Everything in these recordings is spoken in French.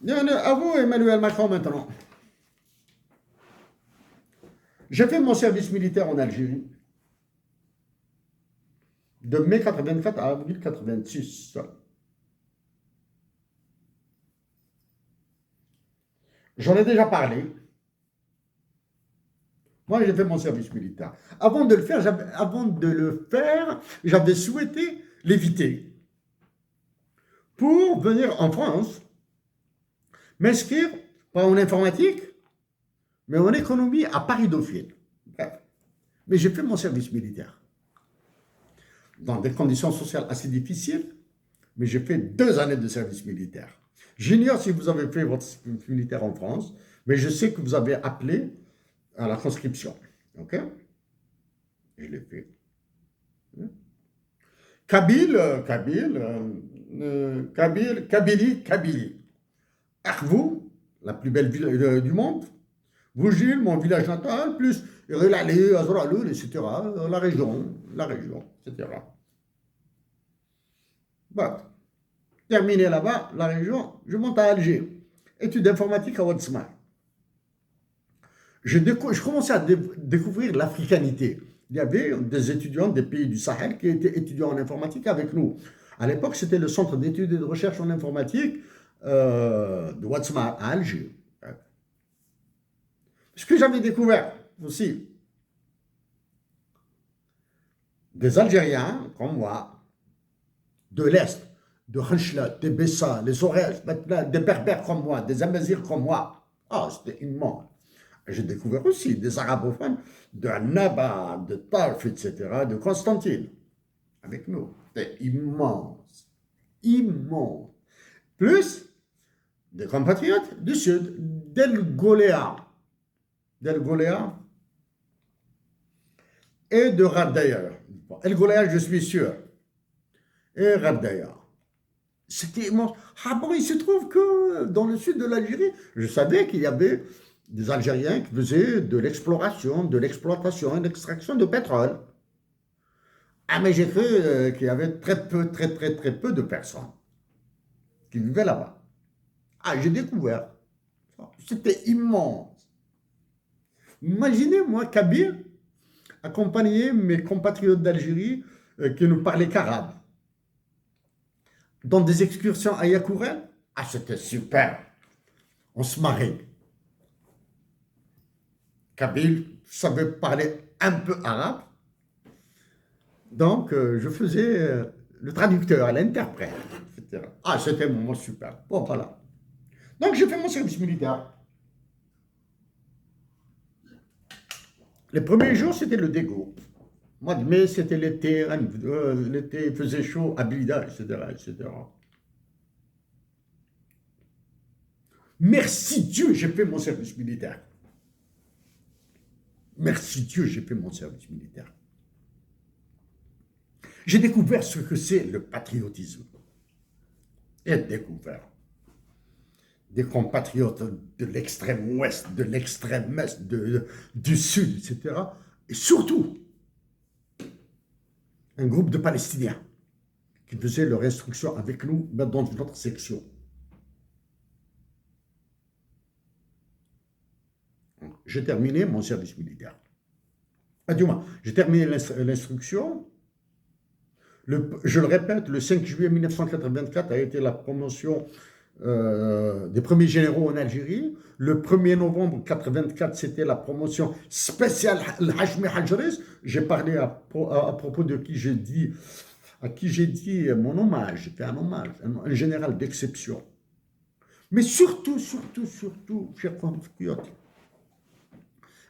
À vous, Emmanuel Macron, maintenant. J'ai fait mon service militaire en Algérie de mai 84 à avril 86. J'en ai déjà parlé. Moi, j'ai fait mon service militaire. Avant de le faire, j'avais souhaité l'éviter pour venir en France, m'inscrire pas en informatique, mais en économie à Paris-Dauphine. Bref. Mais j'ai fait mon service militaire dans des conditions sociales assez difficiles, mais j'ai fait 2 années de service militaire. J'ignore si vous avez fait votre service militaire en France, mais je sais que vous avez appelé à la conscription. OK? Je l'ai fait. Kabylie. Arvou, la plus belle ville du monde. Vougil, mon village natal, plus Relali, Azraloul, etc. La région, etc. Bon, terminé là-bas, la région, je monte à Alger. Études d'informatique à Ouadsma. Je commençais à découvrir l'africanité. Il y avait des étudiants des pays du Sahel qui étaient étudiants en informatique avec nous. À l'époque, c'était le centre d'études et de recherche en informatique de Ouadsma à Alger. Ce que j'avais découvert aussi, des Algériens comme moi, de l'Est, de Khenchla, des Bessa, les Aurès, des Berbères comme moi, des Amazirs comme moi. Ah, c'était immense. J'ai découvert aussi des arabophones de Annaba, de Tarf, etc., de Constantine, avec nous. C'était immense. Immense. Plus des compatriotes du Sud, Del Goléa et de Raddaïa. El Goléa, je suis sûr. Et Raddaïa. C'était immense. Ah bon, il se trouve que dans le sud de l'Algérie, je savais qu'il y avait des Algériens qui faisaient de l'exploration, de l'exploitation et de l'extraction de pétrole. Ah, mais j'ai cru qu'il y avait très peu, très, très, très peu de personnes qui vivaient là-bas. Ah, j'ai découvert. C'était immense. Imaginez, moi, Kabyle, accompagner mes compatriotes d'Algérie qui ne parlaient qu'arabe dans des excursions à Yakourel. Ah, c'était super. On se marrait. Kabyle savait parler un peu arabe. Donc, je faisais le traducteur, l'interprète, etc. Ah, c'était un moment super. Bon, voilà. Donc, j'ai fait mon service militaire. Les premiers jours, c'était le dégoût. Mois de mai, c'était l'été. L'été, il faisait chaud à Blida, etc., etc. Merci Dieu, j'ai fait mon service militaire. Merci Dieu, j'ai fait mon service militaire. J'ai découvert ce que c'est le patriotisme. Et découvert des compatriotes de l'extrême ouest, de l'extrême est, du sud, etc. Et surtout, un groupe de Palestiniens qui faisaient leur instruction avec nous dans une autre section. J'ai terminé mon service militaire. Ah, du moins, j'ai terminé l'instruction. Je le répète, le 5 juillet 1984 a été la promotion des premiers généraux en Algérie. Le 1er novembre 1984, c'était la promotion spéciale Al-Hajmi Hajris. J'ai parlé à propos de à qui j'ai dit mon hommage. C'était un hommage, un général d'exception. Mais surtout, chers compatriotes,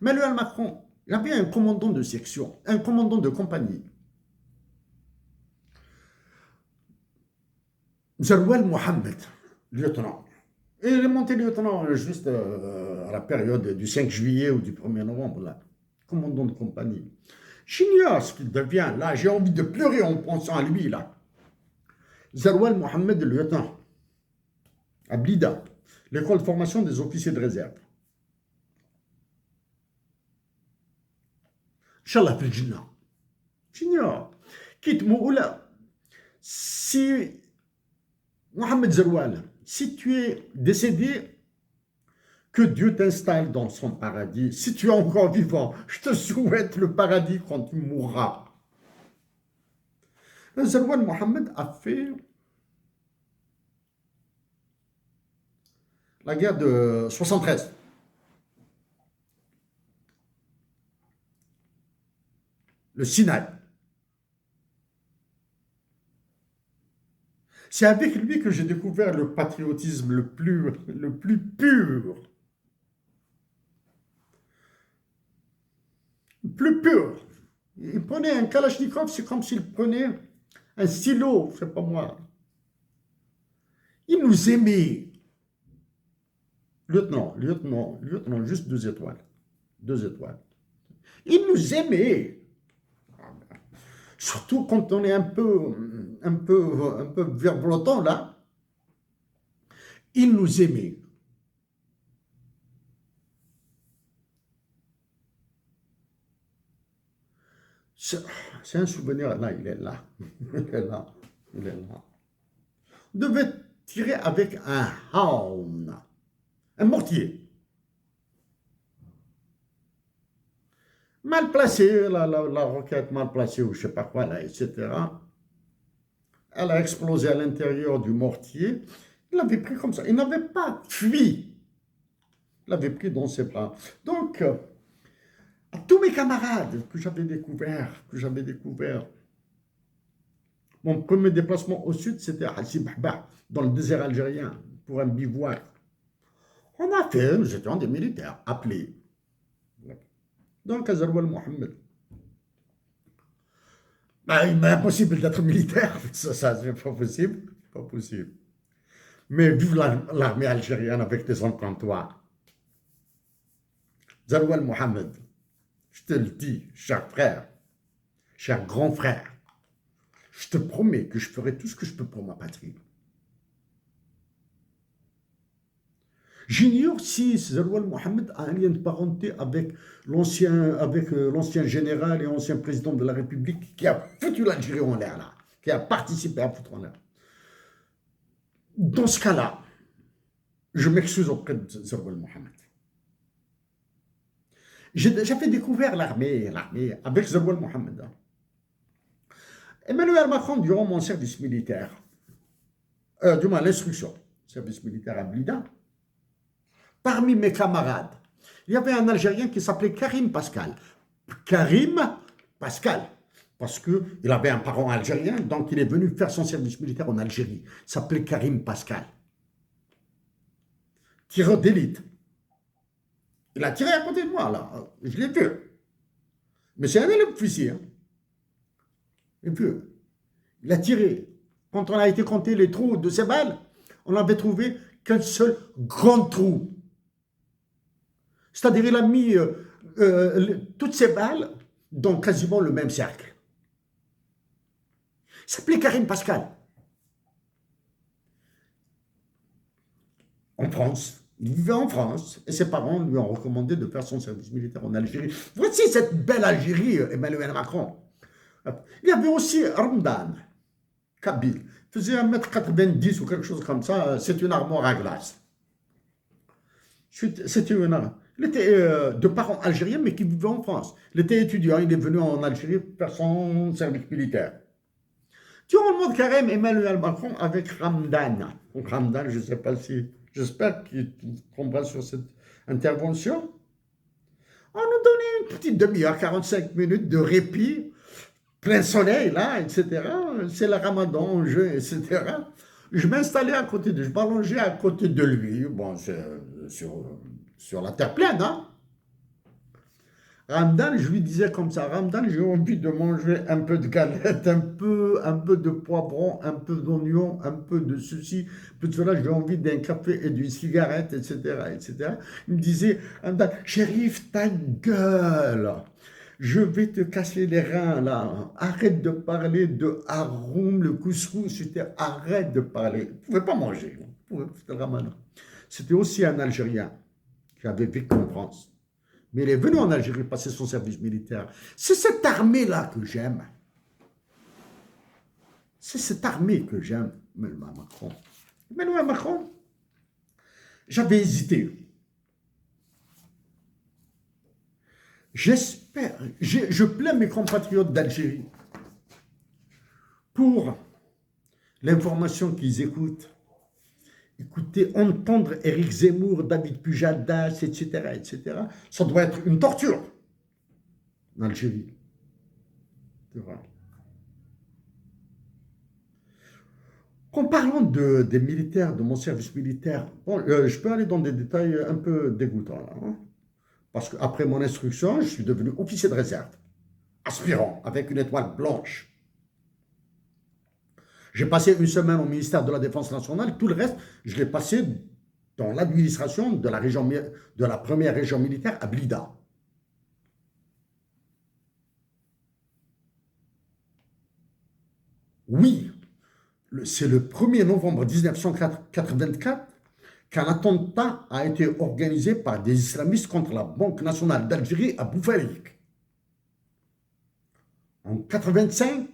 Emmanuel Macron, il y avait un commandant de section, un commandant de compagnie. Zerouel Mohamed, lieutenant. Et il est monté lieutenant juste à la période du 5 juillet ou du 1er novembre, là. Commandant de compagnie. J'ignore ce qu'il devient, là. J'ai envie de pleurer en pensant à lui, là. Zerouel Mohamed, lieutenant. À Blida, l'école de formation des officiers de réserve. Inch'Allah, fil Jannah. J'ignore. Quitte Moula. Si Mohamed Zeroual, si tu es décédé, que Dieu t'installe dans son paradis. Si tu es encore vivant, je te souhaite le paradis quand tu mourras. Zarwan Mohammed a fait la guerre de 73. Le Sinaï. C'est avec lui que j'ai découvert le patriotisme le plus pur. Le plus pur. Il prenait un Kalachnikov, c'est comme s'il prenait un stylo, je sais pas moi. Il nous aimait. Lieutenant, juste 2 étoiles. 2 étoiles. Il nous aimait. Surtout quand on est un peu virevoltant là. Il nous aimait. C'est un souvenir, là, il est là. Il est là. Il est là. On devait tirer avec un hound, un mortier. Mal placé, la roquette mal placée ou je ne sais pas quoi, là, etc. Elle a explosé à l'intérieur du mortier. Il l'avait pris comme ça. Il n'avait pas fui. Il l'avait pris dans ses bras. Donc, à tous mes camarades que j'avais découvert, mon premier déplacement au sud, c'était à Sibahba, dans le désert algérien, pour un bivouac. Nous étions des militaires appelés. Donc, à Zarwan Mohammed. Ben, il m'est impossible d'être militaire, ça c'est pas possible, pas possible. Mais vive l'armée algérienne avec des hommes comme toi. Zarwan Mohammed, je te le dis, cher frère, cher grand frère, je te promets que je ferai tout ce que je peux pour ma patrie. J'ignore si Zarwan Mohammed a un lien de parenté avec l'ancien général et ancien président de la République qui a foutu l'Algérie en l'air là, qui a participé à foutre en l'air. Dans ce cas-là, je m'excuse auprès de Zarwan Mohammed. J'avais découvert l'armée avec Zarwan Mohammed. Emmanuel Macron, durant mon service militaire, du moins l'instruction, service militaire à Blida, parmi mes camarades, il y avait un Algérien qui s'appelait Karim Pascal. Karim Pascal, parce qu'il avait un parent algérien, donc il est venu faire son service militaire en Algérie. Il s'appelait Karim Pascal. Tireur d'élite. Il a tiré à côté de moi, là. Je l'ai vu. Mais c'est un élève officier. Hein. Il a tiré. Quand on a été compter les trous de ses balles, on n'avait trouvé qu'un seul grand trou. C'est-à-dire, il a mis toutes ses balles dans quasiment le même cercle. Il s'appelait Karim Pascal. En France. Il vivait en France et ses parents lui ont recommandé de faire son service militaire en Algérie. Voici cette belle Algérie, Emmanuel Macron. Il y avait aussi Ramdan, Kabyle. Il faisait 1m90 ou quelque chose comme ça. C'est une armoire à glace. C'était une armoire. Il était de parents algériens, mais qui vivait en France. Il était étudiant, il est venu en Algérie faire son service militaire. Durant le mois de carême, Emmanuel Macron avec Ramdan. Donc Ramdan, je ne sais pas si... J'espère qu'il tombera sur cette intervention. On nous donnait une petite demi-heure, 45 minutes de répit, plein soleil, là, etc. C'est le ramadan en jeu, etc. Je m'installais à côté de lui, je m'allongeais à côté de lui. Bon, sur la terre pleine, hein. Ramdan, je lui disais comme ça, Ramdan, j'ai envie de manger un peu de galette, un peu de poivron, un peu d'oignon, un peu de ceci, un peu de cela, j'ai envie d'un café et d'une cigarette, etc., etc. Il me disait, Ramdan, Chérif, ta gueule, je vais te casser les reins, là, arrête de parler de haroum, le couscous, arrête de parler, vous ne pouvez pas manger, c'était le ramadan. C'était aussi un Algérien qui avait vécu en France. Mais il est venu en Algérie passer son service militaire. C'est cette armée-là que j'aime. C'est cette armée que j'aime, Emmanuel Macron. Emmanuel Macron, J'avais hésité. J'espère, je plains mes compatriotes d'Algérie pour l'information qu'ils écoutent. Écoutez, entendre Éric Zemmour, David Pujadas, etc., etc., ça doit être une torture en Algérie. C'est vrai. En parlant des militaires, de mon service militaire, bon, je peux aller dans des détails un peu dégoûtants là, hein, parce qu'après mon instruction, je suis devenu officier de réserve, aspirant, avec une étoile blanche. J'ai passé une semaine au ministère de la Défense nationale, tout le reste, je l'ai passé dans l'administration de la première région militaire à Blida. Oui, c'est le 1er novembre 1984 qu'un attentat a été organisé par des islamistes contre la Banque nationale d'Algérie à Boufarik. En 1985,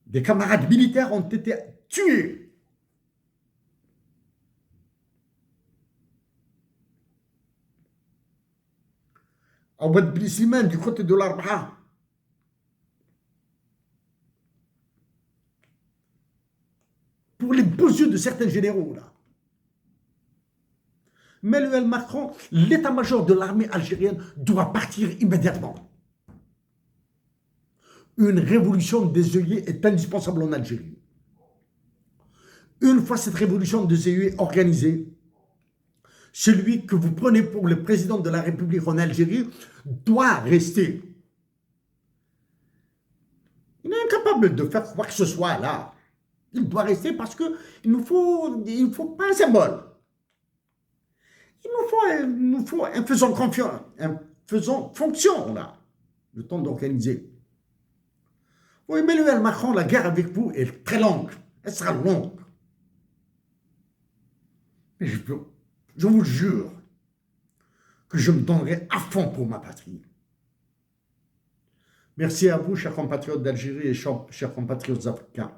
des camarades militaires ont été tués. À Ouad Ben Slimane, du côté de l'Arba'a. Pour les beaux yeux de certains généraux, là. Emmanuel Macron, l'état-major de l'armée algérienne doit partir immédiatement. Une révolution des œillets est indispensable en Algérie. Une fois cette révolution des œillets organisée, celui que vous prenez pour le président de la République en Algérie doit rester. Il est incapable de faire quoi que ce soit là. Il doit rester parce qu'il nous faut pas un symbole. Il nous faut un faisant confiance, un faisant fonction là, le temps d'organiser. Oui, Emmanuel Macron, la guerre avec vous est très longue. Elle sera longue. Mais je vous jure que je me donnerai à fond pour ma patrie. Merci à vous, chers compatriotes d'Algérie et chers compatriotes africains.